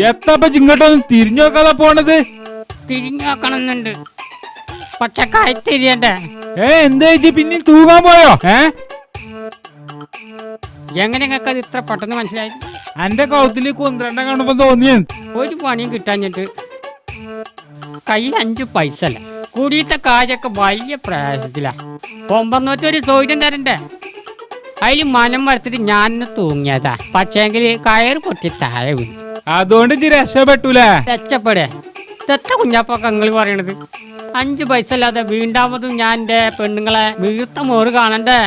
എത്തപ്പ ഇങ്ങോട്ടൊന്നും തിരിഞ്ഞു നോക്കാതെ പോണത്? തിരിഞ്ഞു നോക്കണമെന്നുണ്ട്, പക്ഷെ കൈ തിരിയണ്ടേ. എന്താ പിന്നെ തൂങ്ങാൻ പോയോ? എങ്ങനെ നിങ്ങൾക്ക് അത് ഇത്ര പെട്ടെന്ന് മനസ്സിലായി? എന്റെ കൗത്തില് കുന്ത്രണ്ട കാണുമ്പോ തോന്നിയത്. ഒരു പണിയും കിട്ടാഞ്ഞിട്ട് കയ്യിൽ 5 പൈസ അല്ല, കുടിയത്തെ കാര്യമൊക്കെ വലിയ പ്രയാസത്തിലാ. 900 ഒരു സൗകര്യം തരണ്ടേ? അതിൽ മനം വരത്തിട്ട് ഞാൻ തൂങ്ങിയതാ, പക്ഷേങ്കിൽ കയറ് പൊട്ടി താഴെ വീണു. അതുകൊണ്ട് രക്ഷപ്പെട്ടൂല. രക്ഷപ്പെടേ തെറ്റ കുഞ്ഞാപ്പൊക്കെ നിങ്ങൾ പറയണത്? 5 പൈസ അല്ലാതെ വീണ്ടാമതും ഞാൻ എന്റെ പെണ്ണുങ്ങളെ വീർത്ത മോറ് കാണണ്ടേ?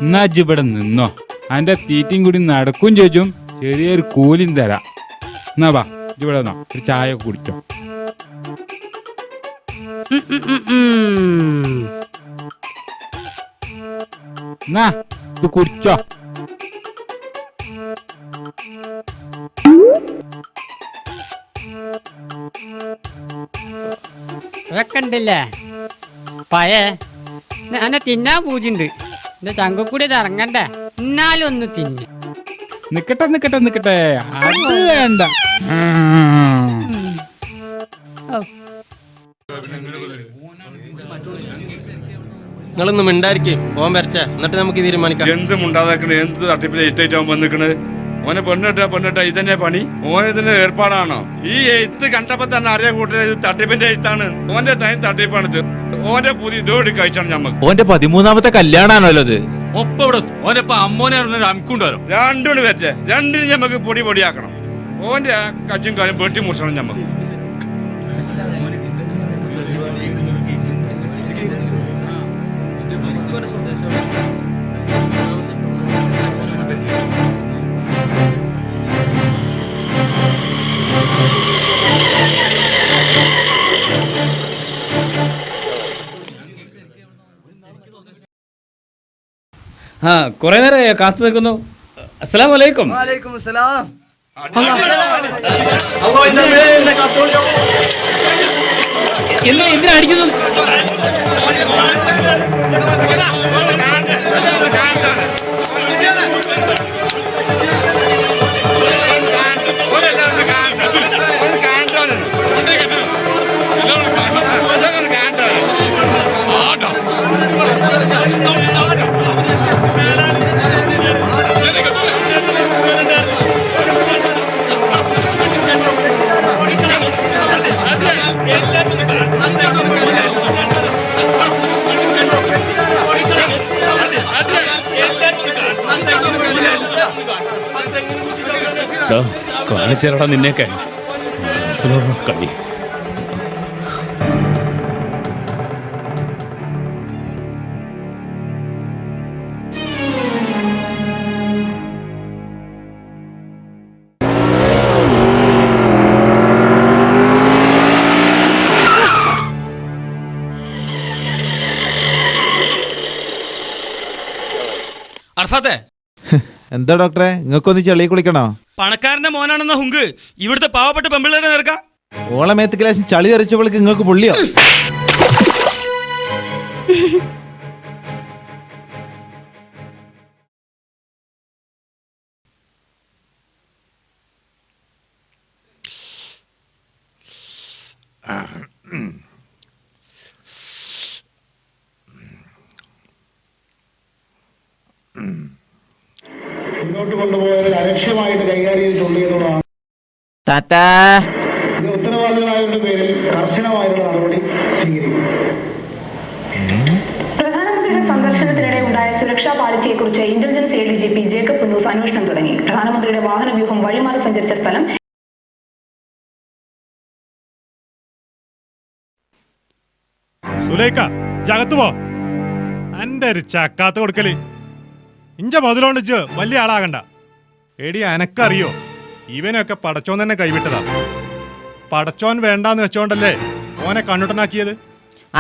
എന്നാ ഇവിടെ നിന്നോ, എന്റെ തീറ്റയും കൂടി നടക്കും ചോദിച്ചും ചെറിയൊരു കൂലിയും തരാം. എന്നാ വാ ഇവിടെ നിന്നോ, ഒരു ചായ കുടിച്ചോ. എന്നാ ഇത് കുടിച്ചോ. ഇതൊക്കെ ഉണ്ടല്ലേ പഴയ എന്നെ തിന്നാൻ പൂജയുണ്ട്. എന്റെ ചങ്കക്കൂടി ഇത് ഇറങ്ങണ്ടേ, എന്നാലും ഒന്ന് തിന്നു. നിക്കട്ടെ നിക്കട്ടെ നിക്കട്ടെ, അത് വേണ്ട. നിങ്ങളൊന്നും മിണ്ടായിരിക്കും, ഓൻ വരട്ടെ, എന്നിട്ട് നമുക്ക് തീരുമാനിക്കാം. എന്ത് മുണ്ടാതാക്കണേ, എന്ത് തട്ടിപ്പിൽ എഴുത്തേറ്റ് ആവുമ്പോ നിക്കണത്? ഓനെ പെണ്ണിട്ട ഇതന്നെ പണി, ഓനെ ഇതിന്റെ ഏർപ്പാടാണോ? ഈ എഴുത്ത് കണ്ടപ്പോ തന്നെ അറിയാൻ കൂട്ടുന്നത് ഇത് തട്ടിപ്പിന്റെ എഴുത്താണ്. ഓന്റെ തനി തട്ടിപ്പാണിത്. ഓന്റെ പുതിയ ഇതോട് കഴിച്ചാണ് ഞമ്മക്ക്. ഓന്റെ 13ാമത്തെ കല്യാണാണല്ലോ അത്. ഓന്റെ അമ്മോനെ അമുക്കുണ്ടോ? രണ്ടും വരട്ടെ, രണ്ടിനും ഞമ്മക്ക് പൊടിയാക്കണം. ഓന്റെ കച്ചും കാലും വെട്ടി മുറിച്ചണം ഞമ്മക്ക്. ആ കുറെ നേരമായോ കാത്തു നിൽക്കുന്നു. അസ്സലാമു അലൈക്കും. എന്തിനാ അടിക്കുന്നു? കാണിച്ചേരടാ നിന്നെയൊക്കെ കളി. അർഫാത്തെ, എന്താ ഡോക്ടറെ, നിങ്ങൾക്കൊന്ന് ചെളി കുളിക്കണോ? പണക്കാരന്റെ മോനാണെന്ന ഹുങ്ക് ഇവിടുത്തെ പാവപ്പെട്ട പെമ്പിള്ളേരെ നേർക്ക. ഓളമേത്ത് ഗ്ലാസിൽ ചളി തെറിച്ചപ്പോഴേക്ക് നിങ്ങൾക്ക് പൊള്ളിയോ? മുന്നോട്ട് കൊണ്ടുപോയവരെ അലക്ഷ്യമായിട്ട് കൈകാര്യം ചെയ്തിട്ടുള്ളതാണ്. ഉത്തരവാദികളായവരുടെ പേരിൽ കർശനമായുള്ള നടപടി സ്വീകരിക്കും. പ്രധാനമന്ത്രിയുടെ സന്ദർശനത്തിനിടെ ഉണ്ടായ സുരക്ഷാ പാളിച്ചയെക്കുറിച്ച് ഇന്റലിജൻസ് ADGP ജേക്കബ് പുന്നൂസ് അന്വേഷണം തുടങ്ങി. പ്രധാനമന്ത്രിയുടെ വാഹനവ്യൂഹം വഴിമാറി സഞ്ചരിച്ച സ്ഥലം സുലൈക്ക ജഗത്ത് പോ. എന്റെ ഒരു ചക്കാത്ത കൊടുക്കല് ഇഞ്ച മുതലോണ്ടിച്ച് വലിയ ആളാകണ്ട. എടി എനക്കറിയോ, ഇവനൊക്കെ പടച്ചോൻ തന്നെ കൈവിട്ടതാ. പടച്ചോൻ വേണ്ടാന്ന് വെച്ചോണ്ടല്ലേ ഓനെ കണ്ണുട്ടനാക്കിയത്.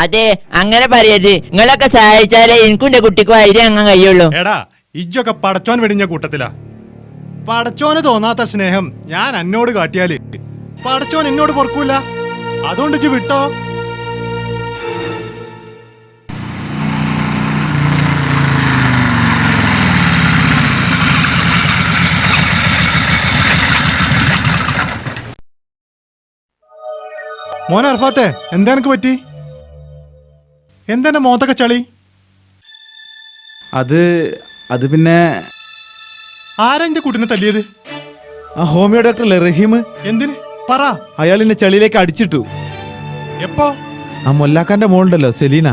അതെ, അങ്ങനെ പറയരുത്. നിങ്ങളൊക്കെ സഹായിച്ചാലേ എനിക്കും കുട്ടിക്കും അയിരം അങ്ങ് കഴിയുള്ളൂ. എടാ, ഇജ്ജൊക്കെ പടച്ചോൻ വെടിഞ്ഞ കൂട്ടത്തിലാ. പടച്ചോന് തോന്നാത്ത സ്നേഹം ഞാൻ എന്നോട് കാട്ടിയാല് പടച്ചോൻ എന്നോട് പൊറുക്കൂല. അതുകൊണ്ട് ഇജ്ജ് വിട്ടോ. മോനെ അർഫാത്തെ, എന്താ എനിക്ക് പറ്റി? എന്താ എന്റെ മോത്തൊക്കെ ചളി? അത് പിന്നെ ആരാ എന്റെ കുട്ടിനെ തല്ലിയത്? ആ ഹോമിയോ ഡോക്ടർ റഹീം. എന്തിന് പറ. അയാൾ എന്നെ ചളിയിലേക്ക് അടിച്ചിട്ടു. എപ്പോ? ആ മൊല്ലാക്കാന്റെ മോളുണ്ടല്ലോ സെലീന,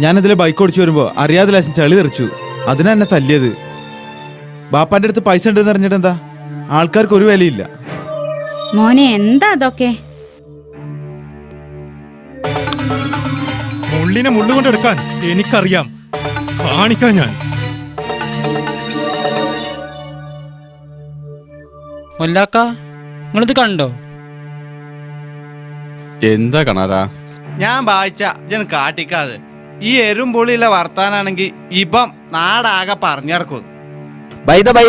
ഞാനതിലെ ബൈക്ക് ഓടിച്ചു വരുമ്പോ അറിയാതെ ലേശം ചളി തെറിച്ചു. അതിനാ എന്നെ തല്ലിയത്. ബാപ്പാന്റെ അടുത്ത് പൈസ ഉണ്ടെന്ന് അറിഞ്ഞിട്ട് എന്താ, ആൾക്കാർക്ക് ഒരു വിലയില്ല. മോനെ എന്താ അതൊക്കെ? മുള്ളിനെ മുള്ളുകൊണ്ട് എടുക്കാൻ എനിക്കറിയാം, കാണിക്കാൻ ഞാൻ. മൊല്ലാക്ക, നിങ്ങളിത് കണ്ടോ? എന്താ കാണാറാ? ഞാൻ വായിച്ച ജന കാട്ടിക്കാതെ ഈ എരുംപുള്ളിയുള്ള വർത്താനാണെങ്കിൽ ഇപ്പം നാടാകെ പറഞ്ഞിടക്കും.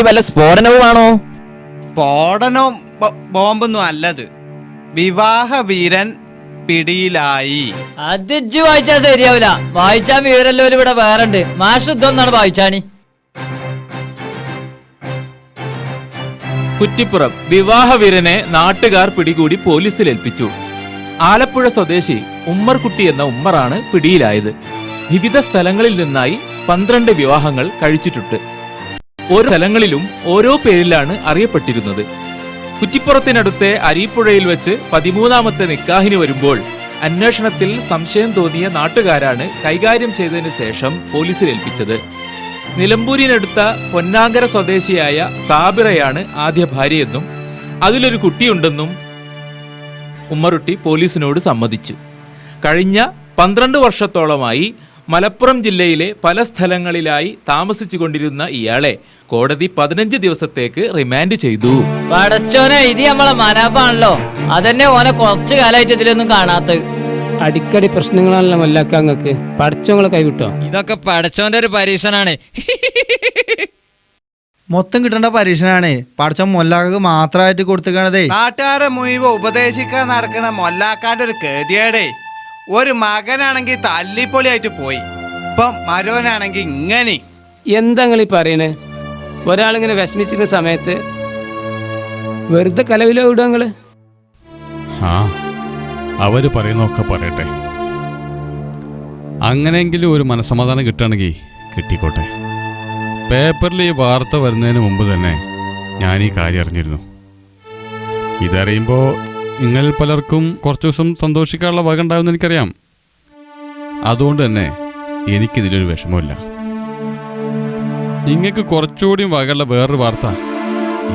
വല്ല സ്ഫോടനവുമാണോ? സ്ഫോടനവും ബോംബൊന്നും അല്ലത്. വിവാഹ വീരൻ പിടിയിലായി. അത് ഇജ്ജ് വായിച്ചാ ശരിയാവില്ല. വായിച്ചാ വിവരല്ലോ ഇവിടെ വേറെ ഉണ്ട്. മാഷ് ഇതൊന്നാണ് വായിച്ചാണി. കുറ്റിപ്പുറം വിവാഹവീരനെ നാട്ടുകാർ പിടികൂടി പോലീസിൽ ഏൽപ്പിച്ചു. ആലപ്പുഴ സ്വദേശി ഉമ്മർകുട്ടി എന്ന ഉമ്മറാണ് പിടിയിലായത്. വിവിധ സ്ഥലങ്ങളിൽ നിന്നായി 12 വിവാഹങ്ങൾ കഴിച്ചിട്ടുണ്ട്. ഓരോ സ്ഥലങ്ങളിലും ഓരോ പേരിലാണ് അറിയപ്പെട്ടിരുന്നത്. കുറ്റിപ്പുറത്തിനടുത്തെ അരീപ്പുഴയിൽ വെച്ച് 13ാമത്തെ നിക്കാഹിന് വരുമ്പോൾ അന്വേഷണത്തിൽ സംശയം തോന്നിയ നാട്ടുകാരാണ് കൈകാര്യം ചെയ്തതിനു ശേഷം പോലീസിൽ ഏൽപ്പിച്ചത്. നിലമ്പൂരിനടുത്ത പൊന്നാങ്കര സ്വദേശിയായ സാബിറയാണ് ആദ്യ ഭാര്യയെന്നും അതിലൊരു കുട്ടിയുണ്ടെന്നും ഉമ്മറുട്ടി പോലീസിനോട് സമ്മതിച്ചു. കഴിഞ്ഞ 12 വർഷത്തോളമായി മലപ്പുറം ജില്ലയിലെ പല സ്ഥലങ്ങളിലായി താമസിച്ചു കൊണ്ടിരുന്ന ഇയാളെ കോടതി 15 ദിവസത്തേക്ക് റിമാൻഡ് ചെയ്തു. പടച്ചോനെ, ഇത് നമ്മളെ മനാപ്പാണല്ലോ. അതന്നെ ഓനെ കുറച്ചു കാലമായിട്ട് ഇതിലൊന്നും കാണാത്ത. അടിക്കടി പ്രശ്നങ്ങളാണല്ലോ മൊല്ലാക്ക. അങ്ങക്ക് പടച്ചോങ്ങളെ കൈവിട്ടോ? ഇതൊക്കെ പടച്ചോന്റെ ഒരു പരീക്ഷണാണ്. മൊത്തം കിട്ടേണ്ട പരീക്ഷനാണ് പടച്ചോൻ മൊല്ലാക്ക് മാത്രമായിട്ട് കൊടുത്തുകണതേ. നാട്ടുകാരെ മുഴുവൻ ഉപദേശിക്കാൻ നടക്കണ മൊല്ലാക്കാന്റെ ഒരു ഗതിയേടേ. ഒരു മകനാണെങ്കിൽ തല്ലിപ്പൊളിയായിട്ട് പോയി, ഇപ്പം മരോനാണെങ്കിൽ ഇങ്ങനെ. എന്താ നിങ്ങൾ ഈ പറയണേ? ഒരാളിങ്ങനെ വിഷമിച്ചിരുന്ന സമയത്ത് വെറുതെ കലവിലോ വിടുക നിങ്ങള്? ആ, അവര് പറയുന്നൊക്കെ പറയട്ടെ. അങ്ങനെയെങ്കിലും ഒരു മനസ്സമാധാനം കിട്ടുകയാണെങ്കിൽ കിട്ടിക്കോട്ടെ. പേപ്പറിൽ ഈ വാർത്ത വരുന്നതിന് മുമ്പ് തന്നെ ഞാൻ ഈ കാര്യം അറിഞ്ഞിരുന്നു. ഇതറിയുമ്പോൾ നിങ്ങൾ പലർക്കും കുറച്ച് ദിവസം സന്തോഷിക്കാനുള്ള വക ഉണ്ടാവുമെന്ന് എനിക്കറിയാം. അതുകൊണ്ട് തന്നെ എനിക്കിതിലൊരു വിഷമമില്ല. നിങ്ങൾക്ക് കുറച്ചുകൂടി വകയുള്ള വേറൊരു വാർത്ത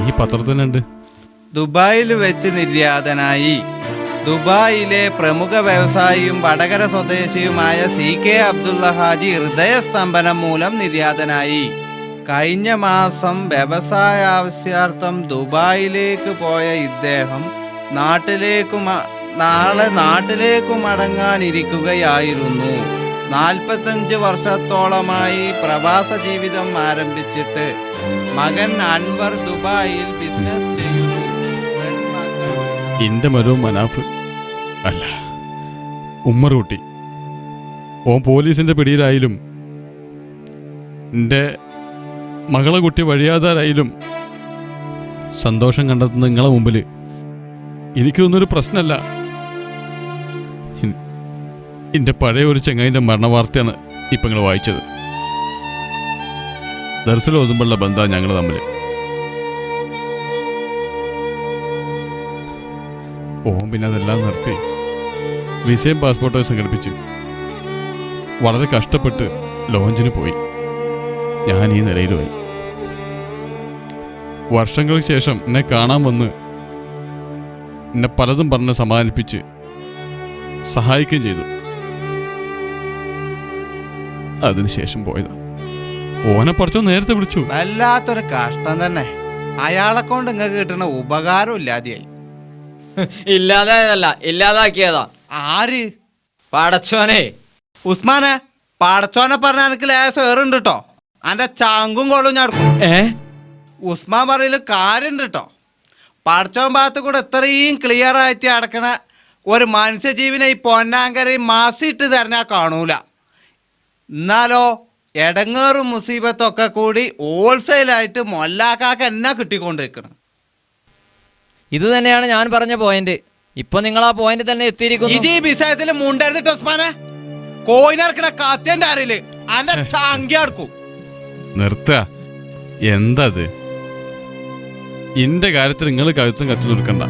ഈ പത്രത്തിൽ തന്നെ ഉണ്ട്. ദുബായിൽ വെച്ച് നിര്യാതനായി. ദുബായിലെ പ്രമുഖ വ്യവസായിയും വടകര സ്വദേശിയുമായ CK അബ്ദുള്ള ഹാജി ഹൃദയസ്തംഭനം മൂലം നിര്യാതനായി. കഴിഞ്ഞ മാസം വ്യവസായ ആവശ്യാർത്ഥം ദുബായിലേക്ക് പോയ ഇദ്ദേഹം നാളെ നാട്ടിലേക്കു മടങ്ങാനിരിക്കുകയായിരുന്നു. 45 വർഷത്തോളമായി പ്രവാസ ജീവിതം ആരംഭിച്ചിട്ട് മകൻ അൻവർ ദുബായിൽ ബിസിനസ് ചെയ്യുന്നു. എൻ്റെ മരവും മനാഫ് അല്ല, ഉമ്മറുട്ടി. ഓൻ പോലീസിൻ്റെ പിടിയിലായാലും എൻ്റെ മകളെ കുട്ടി വഴിയാതാരായാലും സന്തോഷം കണ്ടെത്തുന്ന നിങ്ങളെ മുമ്പിൽ എനിക്കിതൊന്നൊരു പ്രശ്നമല്ല. എൻ്റെ പഴയ ഒരു ചെങ്ങായിൻ്റെ മരണവാർത്തയാണ് ഇപ്പം നിങ്ങൾ വായിച്ചത്. ദർസിൽ ഓതുമ്പോഴുള്ള ബന്ധമാണ് ഞങ്ങൾ തമ്മിൽ. ഓം പിന്നെ അതെല്ലാം നിർത്തി വിസയും പാസ്പോർട്ടൊക്കെ സംഘടിപ്പിച്ച് വളരെ കഷ്ടപ്പെട്ട് ലോഞ്ചിന് പോയി. ഞാൻ ഈ നിലയിലുമായി. വർഷങ്ങൾക്ക് ശേഷം എന്നെ കാണാൻ വന്ന് എന്നെ പലതും പറഞ്ഞ് സമാധാനിപ്പിച്ച് സഹായിക്കുകയും ചെയ്തു. അതിനുശേഷം പോയതാ. ഓനെ പറിച്ചോ നേരത്തെ വിളിച്ചു. വല്ലാത്തൊരു കഷ്ടം തന്നെ. അയാളെ കൊണ്ട് നിങ്ങൾക്ക് കിട്ടുന്ന ഉപകാരം ഇല്ലാതെയായി. ഇല്ലാതായതല്ല, ഇല്ലാതാക്കിയതാ. ആര്? പടച്ചോനെ. ഉസ്മാനെ, പടച്ചോനെ പറഞ്ഞ എനിക്ക് ലേശം ഏറുണ്ട് കേട്ടോ. അന്റെ ചാങ്കും കൊള്ളും ഞാൻ. ഉസ്മാൻ പറയല് കാര്യണ്ട് കേട്ടോ. പടച്ചോൻ ഭാഗത്ത് കൂടെ ഇത്രയും ക്ലിയർ ആയിട്ട് അടക്കണ ഒരു മനുഷ്യജീവിനെ ഈ പൊന്നാങ്കരയും മാസിട്ട് തരണ കാണൂല. എന്നാലോ എടങ്ങേറും മുസീബത്തൊക്കെ കൂടി ഹോൾസെയിലായിട്ട് മൊല്ലാക്കാക്ക് എന്നാ കിട്ടിക്കൊണ്ടിരിക്കണം. ഇത് തന്നെയാണ് ഞാൻ പറഞ്ഞ പോയിന്റ്. ഇപ്പൊ നിങ്ങൾ ആ പോയിന്റ് തന്നെ എത്തിയിരിക്കുന്നു. ഇത് ഈ വിഷയത്തിൽ മുണ്ടരുത് ഉസ്മാനെ. കോയിനിറക്കണ കത്തേന്റെ അറിയില്ല അന്റെ ചാങ്കിയാർക്കും. നിർത്തുക. എന്തത്? ഇന്റെ കാര്യത്തിൽ നിങ്ങൾ കഴുത്തും കത്തി നിൽക്കണ്ട.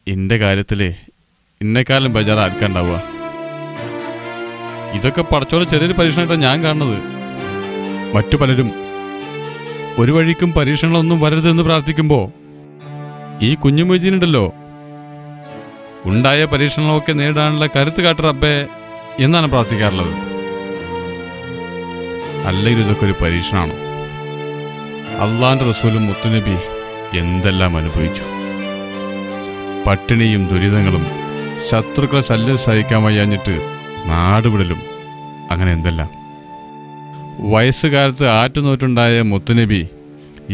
ഇന്റെ കാര്യത്തില് ഇന്നെക്കാലം ബജാർ ആർക്കാണ്ടാവുക. ഇതൊക്കെ പടച്ചോടെ ചെറിയൊരു പരീക്ഷണമായിട്ടാണ് ഞാൻ കാണുന്നത്. മറ്റു പലരും ഒരു വഴിക്കും പരീക്ഷണങ്ങളൊന്നും വരരുതെന്ന് പ്രാർത്ഥിക്കുമ്പോൾ ഈ കുഞ്ഞു മൊയ്തീനുണ്ടല്ലോ, ഉണ്ടായ പരീക്ഷണങ്ങളൊക്കെ നേടാനുള്ള കരുത്ത് കാട്ട് റബ്ബേ എന്നാണ് പ്രാർത്ഥിക്കാറുള്ളത്. അല്ലെങ്കിൽ ഇതൊക്കെ ഒരു പരീക്ഷണമാണ്. അള്ളാന്റെ റസൂലും മുത്തുനബി എന്തെല്ലാം അനുഭവിച്ചു. പട്ടിണിയും ദുരിതങ്ങളും ശത്രുക്കളെ ശല്യം സഹിക്കാൻ വയ്യാഞ്ഞിട്ട് നാടുവിടലും, അങ്ങനെ എന്തെല്ലാം. വയസ്സുകാലത്ത് ആറ്റുനോറ്റുണ്ടായ മുത്തുനബി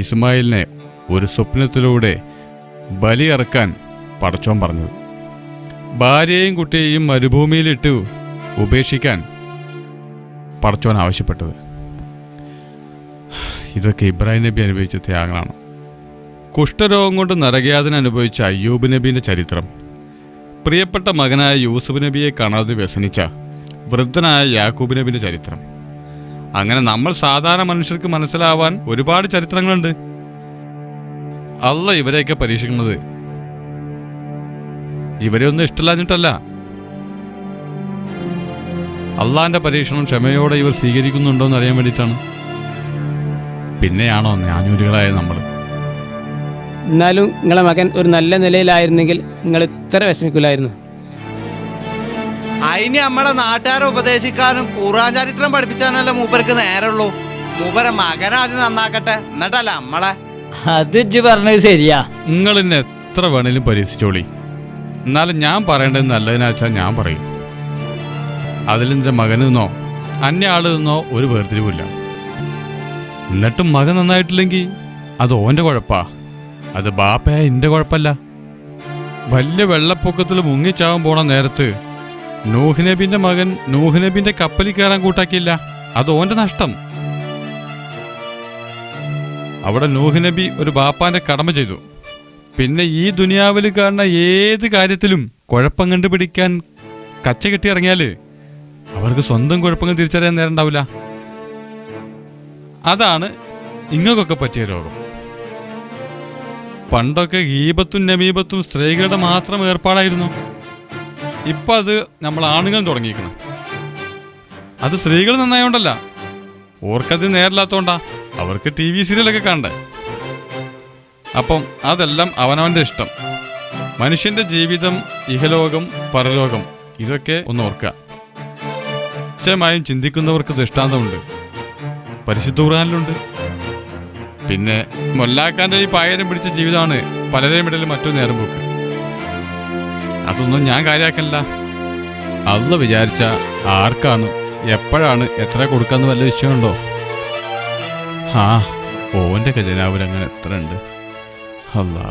ഇസ്മായിലിനെ ഒരു സ്വപ്നത്തിലൂടെ ബലിയിറക്കാൻ പടച്ചോൻ പറഞ്ഞത്. ഭാര്യയെയും കുട്ടിയെയും മരുഭൂമിയിലിട്ട് ഉപേക്ഷിക്കാൻ പടച്ചോൻ ആവശ്യപ്പെട്ടത്. ഇതൊക്കെ ഇബ്രാഹിം നബി അനുഭവിച്ച ത്യാഗങ്ങളാണ്. കുഷ്ഠരോഗം കൊണ്ട് നരകയാതന അനുഭവിച്ച അയ്യൂബ് നബീൻ്റെ ചരിത്രം, പ്രിയപ്പെട്ട മകനായ യൂസുഫ് നബിയെ കാണാതെ വ്യസനിച്ച വൃദ്ധനായ യാക്കൂബ് നബിൻ്റെ ചരിത്രം, അങ്ങനെ നമ്മൾ സാധാരണ മനുഷ്യർക്ക് മനസ്സിലാവാൻ ഒരുപാട് ചരിത്രങ്ങളുണ്ട്. അള്ള ഇവരെയൊക്കെ പരീക്ഷിക്കുന്നത് ഇവരെ ഒന്നും ഇഷ്ടമില്ലാഞ്ഞിട്ടല്ല. അള്ളാന്റെ പരീക്ഷണം ക്ഷമയോടെ ഇവർ സ്വീകരിക്കുന്നുണ്ടോ എന്ന് അറിയാൻ വേണ്ടിയിട്ടാണ്. പിന്നെയാണോ ഞാഞ്ഞൂരുകളായ നമ്മൾ. എന്നാലും നിങ്ങളെ മകൻ ഒരു നല്ല നിലയിലായിരുന്നെങ്കിൽ നിങ്ങൾ ഇത്ര വിഷമിക്കില്ലായിരുന്നു. അതിന് നമ്മളെ നാട്ടുകാരെ ഉപദേശിക്കാനും ഖുർആൻ ചരിത്രം പഠിപ്പിച്ചാനല്ല മൂപ്പർക്ക് നേരമുള്ളൂ. മൂപ്പരെ മകനാദ്യം നന്നാക്കട്ടെ, എന്നിട്ടല്ല നമ്മളെ. അത് ഇജ്ജ് പറഞ്ഞത് ശരിയാ. നിങ്ങൾ എന്നെ എത്ര വേണേലും പരീക്ഷിച്ചോളി, എന്നാലും ഞാൻ പറയേണ്ടത് നല്ലതിനാച്ചാൽ ഞാൻ പറയും. അതിലെൻ്റെ മകനെന്നോ അന്യ ആളെന്നോ ഒരു വേർതിരിവില്ല. എന്നിട്ടും മകൻ നന്നായിട്ടില്ലെങ്കിൽ അത് ഓൻ്റെ കുഴപ്പാ, അത് ബാപ്പയായ എൻ്റെ കുഴപ്പമല്ല. വലിയ വെള്ളപ്പൊക്കത്തിൽ മുങ്ങിച്ചാവാൻ പോണ നേരത്ത് നൂഹ് നബിന്റെ മകൻ നൂഹ് നബിന്റെ കപ്പലിൽ കയറാൻ കൂട്ടാക്കിയില്ല, അത് ഓൻ്റെ നഷ്ടം. അവിടെ നൂഹ് നബി ഒരു ബാപ്പാന്റെ കടമ ചെയ്തു. പിന്നെ ഈ ദുനിയാവിൽ കാണുന്ന ഏത് കാര്യത്തിലും കുഴപ്പം കണ്ടുപിടിക്കാൻ കച്ച കെട്ടി ഇറങ്ങിയാല് അവർക്ക് സ്വന്തം കുഴപ്പങ്ങൾ തിരിച്ചറിയാൻ നേരം ഉണ്ടാവില്ല. അതാണ് ഇങ്ങക്കൊക്കെ പറ്റിയ രോഗം. പണ്ടൊക്കെ ഗീബത്തും നമീബത്തും സ്ത്രീകളുടെ മാത്രം ഏർപ്പാടായിരുന്നു. ഇപ്പൊ അത് നമ്മൾ ആണുങ്ങൾ തുടങ്ങിയിരിക്കണം. അത് സ്ത്രീകൾ നന്നായോണ്ടല്ല, ഓർക്കത് നേരില്ലാത്തോണ്ടാ. അവർക്ക് TV സീരിയലൊക്കെ കാണണ്ടേ. അപ്പം അതെല്ലാം അവനവന്റെ ഇഷ്ടം. മനുഷ്യന്റെ ജീവിതം, ഇഹലോകം, പരലോകം, ഇതൊക്കെ ഒന്ന് ഓർക്കുക. നിശ്ചയമായും ചിന്തിക്കുന്നവർക്ക് ദൃഷ്ടാന്തമുണ്ട്, പരിശുദ്ധ ഖുർആനിലുണ്ട്. പിന്നെ മൊല്ലാക്കാന്റെ ഈ പായരം പിടിച്ച ജീവിതമാണ് പലരെയും ഇടയിൽ മറ്റൊരു നേരം പോക്ക്. അതൊന്നും ഞാൻ കാര്യമാക്കണില്ല. അള്ള വിചാരിച്ച ആർക്കാണ്, എപ്പോഴാണ്, എത്ര കൊടുക്കാന്ന് വല്ല വിഷയമുണ്ടോ? ഓന്റെ ഖജനാവിൽ അങ്ങനെ എത്ര ഉണ്ട്? അല്ലാ.